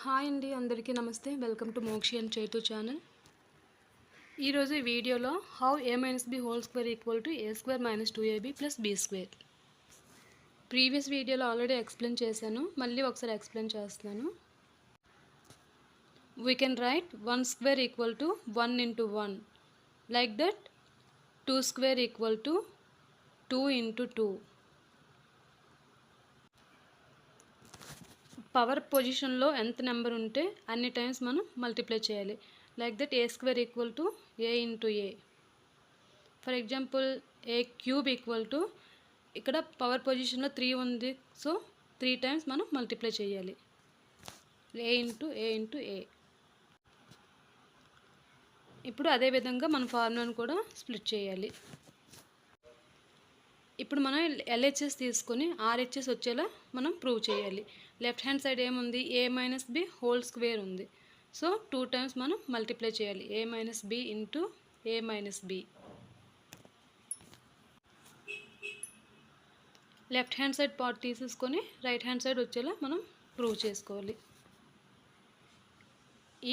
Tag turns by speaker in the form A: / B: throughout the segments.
A: Hi అండి, అందరికీ నమస్తే. Welcome to Mokshi and Chaitu channel. ఈరోజు ఈ వీడియోలో how a minus b whole square equal to a square minus 2ab plus b square. Previous వీడియోలో ఆల్రెడీ ఎక్స్ప్లెయిన్ చేశాను, మళ్ళీ ఒకసారి ఎక్స్ప్లెయిన్ చేస్తున్నాను. We can write 1 square equal to 1 into 1. Like that 2 square equal to 2 into 2. Power పొజిషన్లో ఎంత number ఉంటే అన్ని times మనం మల్టిప్లై చేయాలి. Like that A square equal to A into A. For example A cube equal to, ఇక్కడ power పొజిషన్లో 3 ఉంది, so 3 times మనం మల్టిప్లై చేయాలి. ఏ ఇంటూ ఏ ఇంటూ ఏ. ఇప్పుడు అదేవిధంగా మన ఫార్ములాను కూడా స్ప్లిట్ చేయాలి. ఇప్పుడు మనం ఎల్హెచ్ఎస్ తీసుకొని ఆర్హెచ్ఎస్ వచ్చేలా మనం ప్రూవ్ చేయాలి. లెఫ్ట్ హ్యాండ్ సైడ్ ఏముంది, A minus B whole square ఉంది, సో 2 టైమ్స్ మనం మల్టిప్లై చేయాలి. A minus B into A minus B. Left hand side part తీసేసుకొని రైట్ హ్యాండ్ సైడ్ వచ్చేలా మనం ప్రూవ్ చేసుకోవాలి.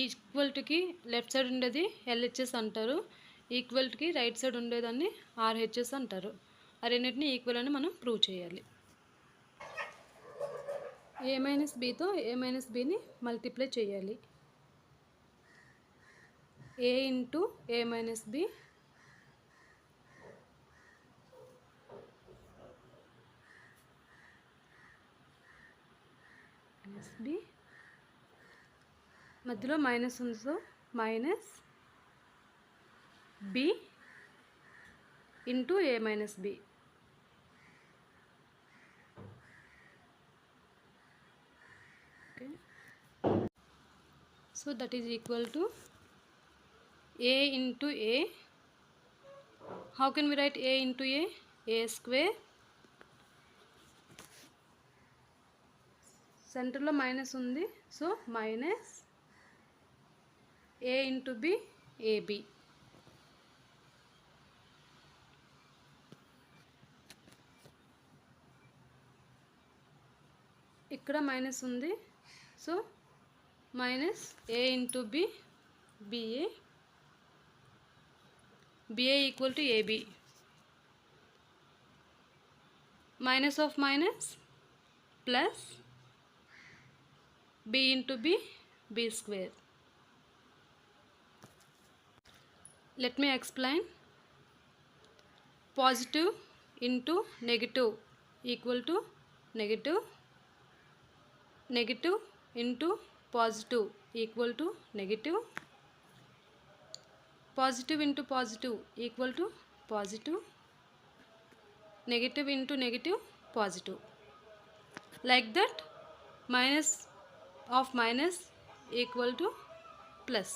A: ఈక్వల్టీకి లెఫ్ట్ సైడ్ ఉండేది ఎల్హెచ్ఎస్ అంటారు, ఈక్వల్టీకి రైట్ సైడ్ ఉండేదాన్ని ఆర్హెచ్ఎస్ అంటారు. ఆ రెండింటిని ఈక్వల్ అని మనం ప్రూవ్ చేయాలి. ఏ మైనస్ బితో ఏ మైనస్ బిని మల్టిప్లై చేయాలి. A into A minus B minus B, మధ్యలో మైనస్ ఉంది, so minus B into A minus B. So that is equal to a into a. How can we write a into a? A square. Center lo minus undi, so minus a into b, ab. ikkada minus undi, so minus a into b, ba, ba equal to ab. Minus of minus plus b into b, b square. Let me explain. Positive into negative equal to negative. Negative into positive equal to negative. Positive into positive equal to positive. Negative into negative, positive. Like that, minus of minus equal to plus,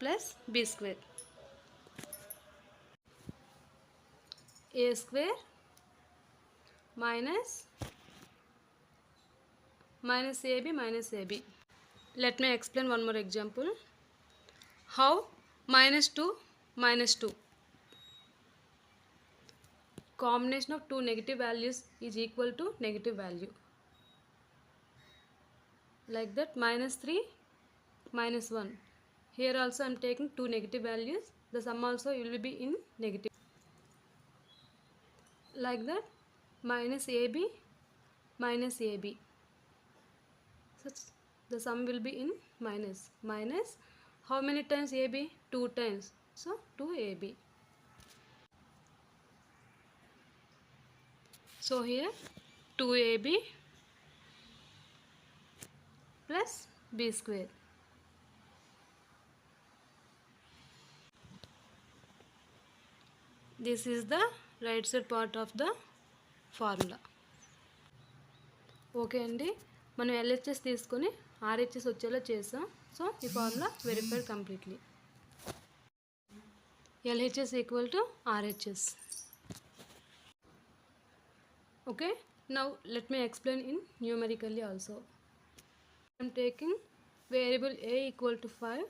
A: plus b square. A square minus minus ab minus ab. Let me explain one more example. How minus 2 minus 2. Combination of two negative values is equal to negative value. Like that, minus 3 minus 1. Here also I am taking two negative values. The sum also will be in negative. Like that, minus ab minus ab. So the sum will be in minus. Minus how many times ab? 2 times. So 2ab. So here 2ab plus b square. This is the right side part of the formula. Okay అండి, మనం LHS తీసుకొని RHS వచ్చేలా చేసాం. So ఈ formula verified completely. LHS equal to RHS. Okay, now let me explain in numerically also. I am taking variable a equal to 5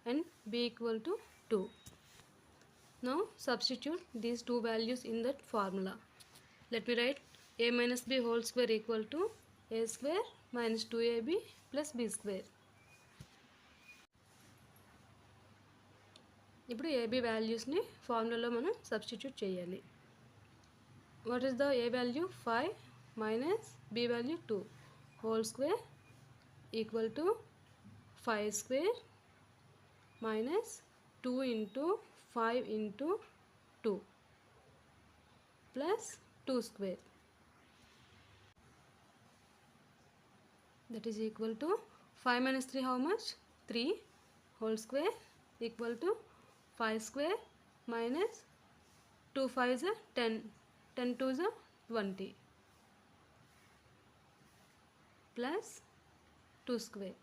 A: and b equal to 2. Now substitute these two values in that formula. Let me write a minus b whole square equal to a square minus 2ab plus b square. ఇప్పుడు ab వాల్యూస్ని ఫార్ములాలో మనం substitute చేయాలి. What is the a value? 5 minus b value 2 whole square equal to 5 square minus 2 into 5 into 2 plus 2 square, that is equal to 5 minus 3 how much? 3 whole square equal to 5 square minus 2 5s are 10, 10 2s are 20 plus 2 square.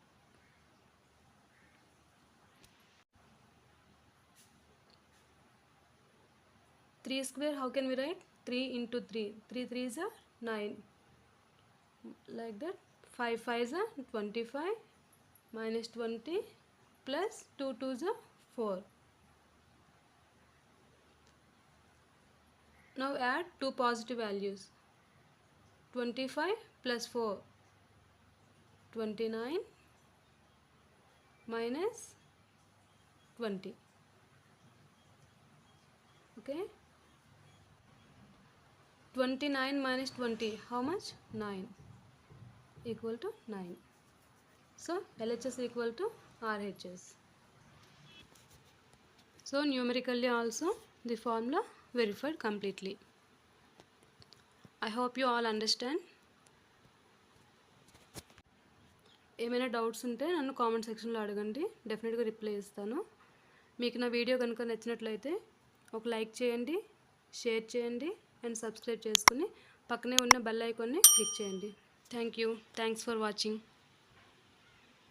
A: Three square, how can we write? 3 into 3. 3 3s are 9. Like that. 5 5s are 25 minus 20 plus 2 2s are 4. Now add two positive values. 25 plus 4. 29 minus 20. Okay. 29 minus 20, how much? 9, equal to 9. So LHS equal to RHS. So numerically also the formula verified completely. I hope you all understand. ఏమైనా doubts ఉంటే నన్ను comment సెక్షన్లో అడగండి, డెఫినెట్గా reply ఇస్తాను. మీకు నా video కనుక నచ్చినట్లయితే ఒక లైక్ చేయండి, షేర్ చేయండి అండ్ సబ్స్క్రైబ్ చేసుకుని పక్కనే ఉన్న బెల్ ఐకాన్ని క్లిక్ చేయండి. Thank you. Thanks for watching.